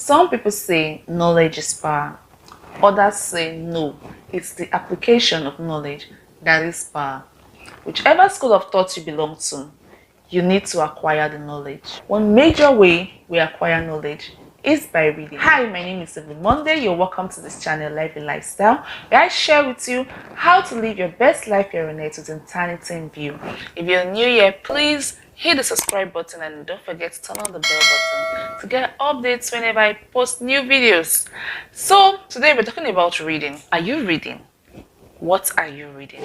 Some people say knowledge is power. Others say no, it's the application of knowledge that is power. Whichever school of thought you belong to, you need to acquire the knowledge. One major way we acquire knowledge is by reading. Hi, my name is Every Monday. You're welcome to this channel, Life in Lifestyle, where I share with you how to live your best life here on earth with eternity in view. If you're new here, please hit the subscribe button and don't forget to turn on the bell button to get updates whenever I post new videos. So today we're talking about reading. Are you reading? What are you reading?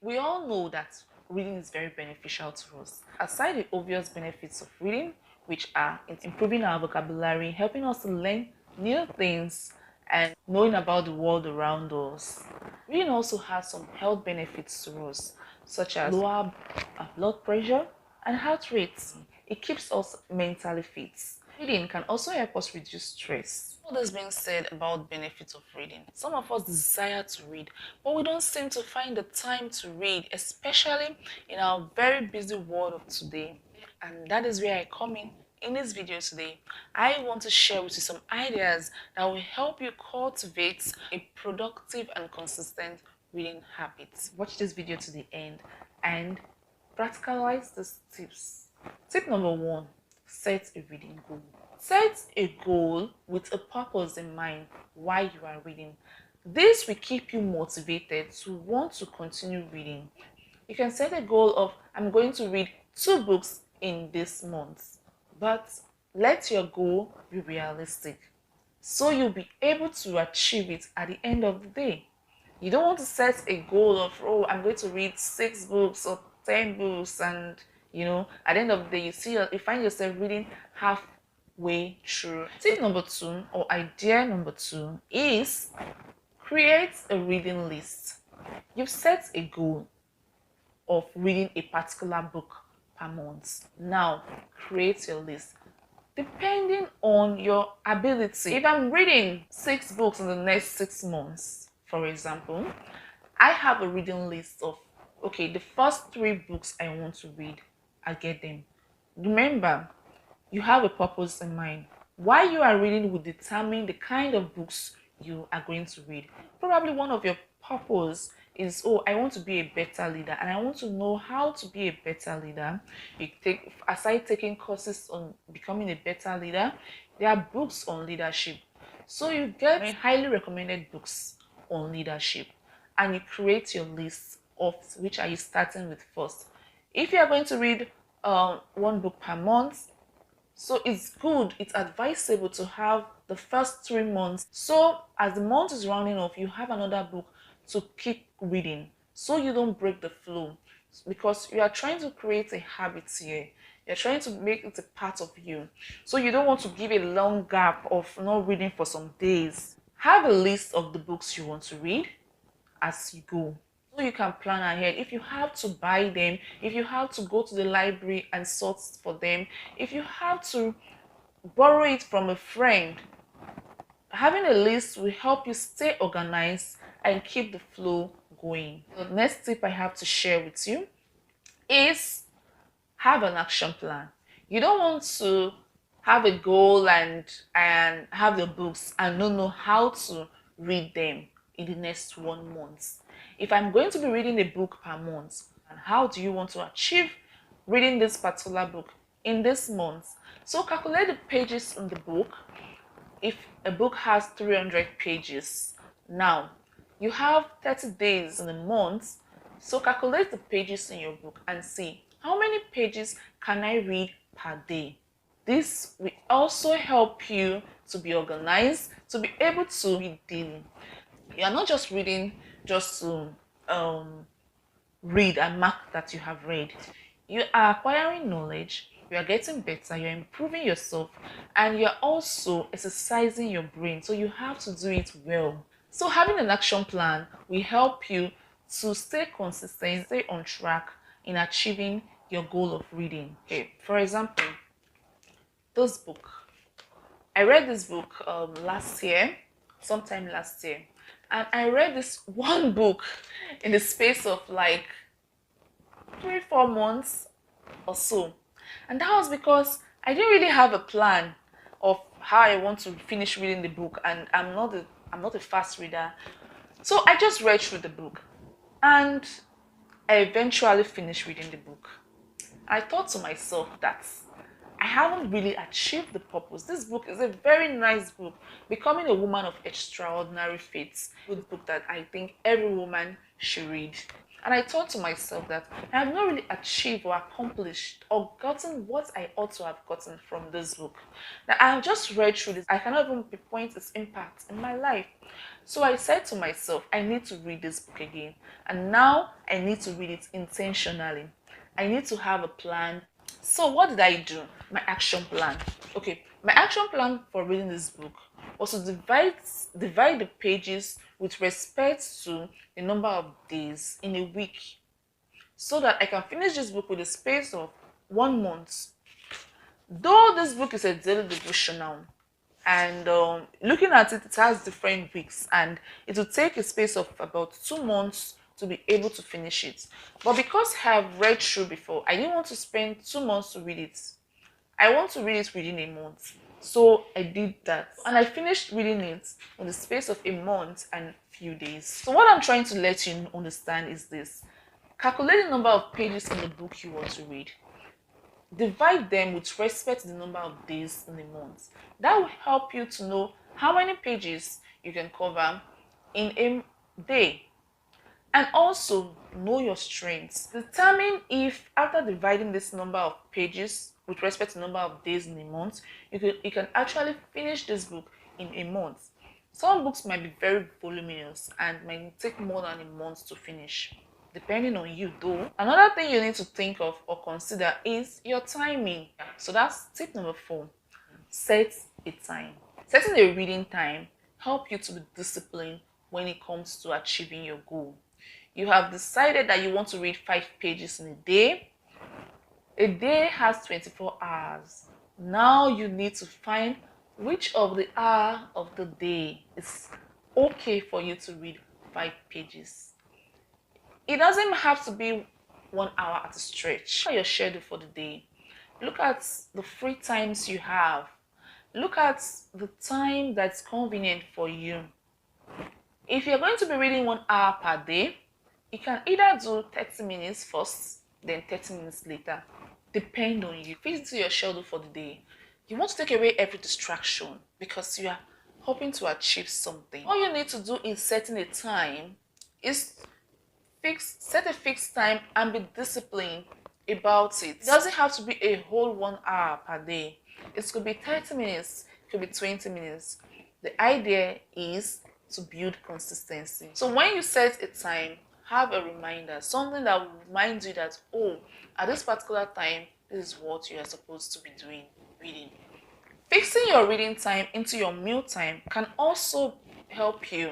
We all know that reading is very beneficial to us. Aside the obvious benefits of reading, which are improving our vocabulary, helping us to learn new things, and knowing about the world around us, reading also has some health benefits to us, such as lower blood pressure and heart rates. It keeps us mentally fit. Reading can also help us reduce stress. All this being said about benefits of reading, some of us desire to read, but we don't seem to find the time to read, especially in our very busy world of today. And that is where I come in. In this video today, I want to share with you some ideas that will help you cultivate a productive and consistent reading habit. Watch this video to the end and practicalize these tips. Tip number 1. Set a reading goal. Set a goal with a purpose in mind while you are reading. This will keep you motivated to want to continue reading. You can set a goal of, I'm going to read 2 books in this month, but let your goal be realistic so you'll be able to achieve it at the end of the day. You don't want to set a goal of, oh, I'm going to read 6 books or 10 books, and at the end of the day you find yourself reading halfway through. Tip number 2, or idea number 2, is create a reading list. You've set a goal of reading a particular book per month. Now create your list depending on your ability. If I'm reading 6 books in the next 6 months, for example, I have a reading list of, okay, the first 3 books I want to read, I get them. Remember, you have a purpose in mind. Why you are reading will determine the kind of books you are going to read. Probably one of your purpose is, oh, I want to be a better leader and I want to know how to be a better leader. Aside taking courses on becoming a better leader, there are books on leadership. So you get highly recommended books on leadership and you create your list of which are you starting with first. If you are going to read 1 book per month, so it's advisable to have the first 3 months. So as the month is rounding off, you have another book to keep reading so you don't break the flow, because you are trying to create a habit here. You're trying to make it a part of you. So you don't want to give a long gap of not reading for some days. Have a list of the books you want to read as you go, so you can plan ahead. If you have to buy them, if you have to go to the library and search for them, if you have to borrow it from a friend, having a list will help you stay organized and keep the flow going. The next tip I have to share with you is have an action plan. You don't want to have a goal and have your books and not know how to read them in the next 1 month. If I'm going to be reading a book per month, and how do you want to achieve reading this particular book in this month? So calculate the pages in the book. If a book has 300 pages, now you have 30 days in a month, so calculate the pages in your book and see how many pages can I read per day. This will also help you to be organized, to be able to read daily. You are not just reading just to read and mark that you have read. You are acquiring knowledge, you are getting better, you're improving yourself, and you're also exercising your brain. So you have to do it well. So having an action plan will help you to stay consistent, stay on track in achieving your goal of reading. Okay, for example, this book. I read this book sometime last year. And I read this one book in the space of like 3 4 months or so. And that was because I didn't really have a plan of how I want to finish reading the book, and I'm not a fast reader. So I just read through the book, and I eventually finished reading the book. I thought to myself that I haven't really achieved the purpose. This book is a very nice book. Becoming a Woman of Extraordinary Faith. Good book that I think every woman should read. And I thought to myself that I have not really achieved or accomplished or gotten what I ought to have gotten from this book. Now I have just read through this. I cannot even pinpoint its impact in my life. So I said to myself, I need to read this book again. And now I need to read it intentionally. I need to have a plan. So what did I do? My action plan. Okay, my action plan for reading this book was to divide the pages with respect to the number of days in a week, so that I can finish this book with a space of 1 month. Though this book is a daily devotional, and looking at it, it has different weeks, and it will take a space of about 2 months to be able to finish it. But because I have read through before, I didn't want to spend 2 months to read it. I want to read it within a month. So I did that, and I finished reading it in the space of a month and few days. So what I'm trying to let you understand is this: calculate the number of pages in the book you want to read. Divide them with respect to the number of days in a month. That will help you to know how many pages you can cover in a day. And also know your strengths. Determine if after dividing this number of pages with respect to the number of days in a month, you can actually finish this book in a month. Some books might be very voluminous and might take more than a month to finish, depending on you though. Another thing you need to think of or consider is your timing. So that's tip number 4. Set a time. Setting a reading time help you to be disciplined when it comes to achieving your goal. You have decided that you want to read 5 pages in a day. A day has 24 hours. Now you need to find which of the hour of the day is okay for you to read 5 pages. It doesn't have to be 1 hour at a stretch. Look at your schedule for the day. Look at the free times you have. Look at the time that's convenient for you. If you're going to be reading 1 hour per day, you can either do 30 minutes first, then 30 minutes later. Depend on you. Fit into your schedule for the day. You want to take away every distraction because you are hoping to achieve something. All you need to do in setting a time is set a fixed time and be disciplined about it. It doesn't have to be a whole 1 hour per day. It could be 30 minutes, it could be 20 minutes. The idea is to build consistency. So when you set a time, have a reminder, something that will remind you that, oh, at this particular time, this is what you are supposed to be doing, reading. Fixing your reading time into your meal time can also help you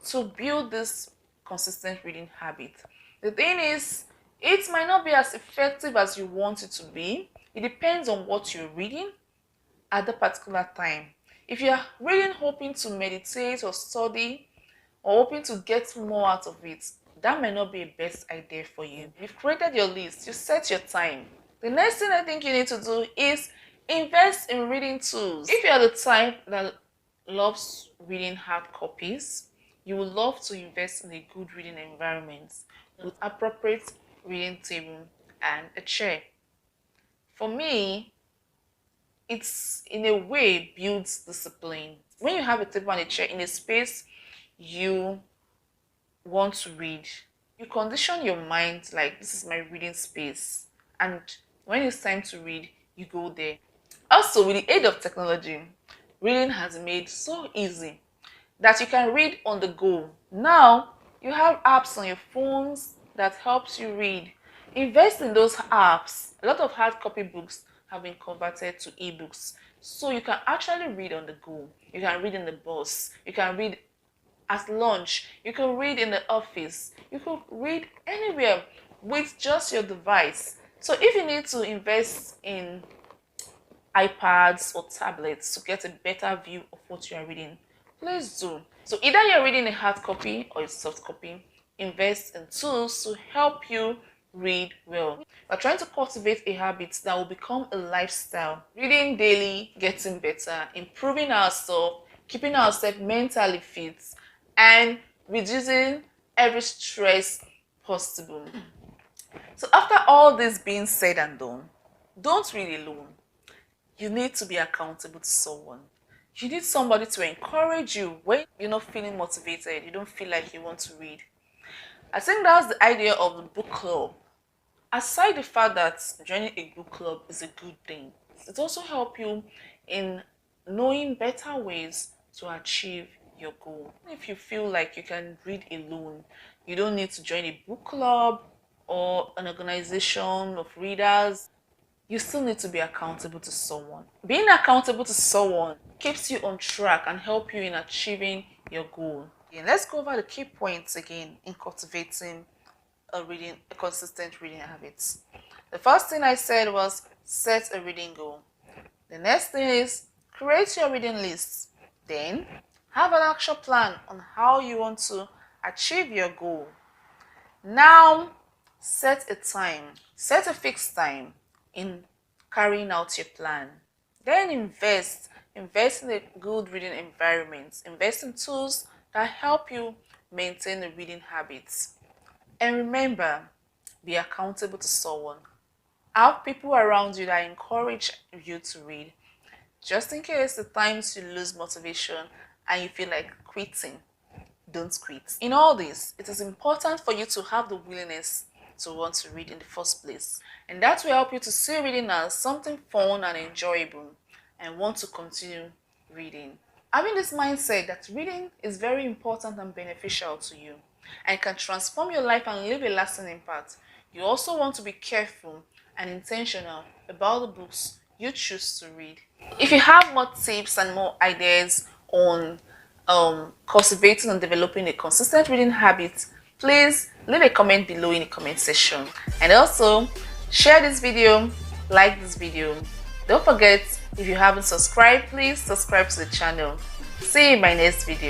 to build this consistent reading habit. The thing is, it might not be as effective as you want it to be. It depends on what you're reading at the particular time. If you are reading hoping to meditate or study or hoping to get more out of it, that may not be a best idea for you. You've created your list, you set your time. The next thing I think you need to do is invest in reading tools. If you're the type that loves reading hard copies, you will love to invest in a good reading environment with appropriate reading table and a chair. For me, it's in a way builds discipline. When you have a table and a chair in a space you want to read, you condition your mind like this is my reading space, and when it's time to read, you go there. Also, with the aid of technology, reading has been made so easy that you can read on the go. Now you have apps on your phones that helps you read. Invest in those apps. A lot of hard copy books have been converted to ebooks, so you can actually read on the go. You can read in the bus, you can read at lunch, you can read in the office, you can read anywhere with just your device. So if you need to invest in iPads or tablets to get a better view of what you are reading, please do. So either you're reading a hard copy or a soft copy, invest in tools to help you read well. We're trying to cultivate a habit that will become a lifestyle. Reading daily, getting better, improving ourselves, keeping ourselves mentally fit, and reducing every stress possible. So after all this being said and done, don't read alone. You need to be accountable to someone. You need somebody to encourage you when you're not feeling motivated, you don't feel like you want to read. I think that's the idea of the book club. Aside the fact that joining a book club is a good thing, it also helps you in knowing better ways to achieve your goal. If you feel like you can read alone, you don't need to join a book club or an organization of readers. You still need to be accountable to someone. Being accountable to someone keeps you on track and help you in achieving your goal. And let's go over the key points again in cultivating a consistent reading habit. The first thing I said was set a reading goal. The next thing is create your reading list. Then have an action plan on how you want to achieve your goal. Now set a time. Set a fixed time in carrying out your plan. Then invest in a good reading environment. Invest in tools that help you maintain the reading habits. And remember, be accountable to someone. Have people around you that encourage you to read. Just in case the times you lose motivation and you feel like quitting, don't quit. In all this, it is important for you to have the willingness to want to read in the first place. And that will help you to see reading as something fun and enjoyable and want to continue reading. Having this mindset that reading is very important and beneficial to you and can transform your life and leave a lasting impact, you also want to be careful and intentional about the books you choose to read. If you have more tips and more ideas on cultivating and developing a consistent reading habit, please leave a comment below in the comment section. And also share this video, like this video. Don't forget, if you haven't subscribed, please subscribe to the channel. See you in my next video.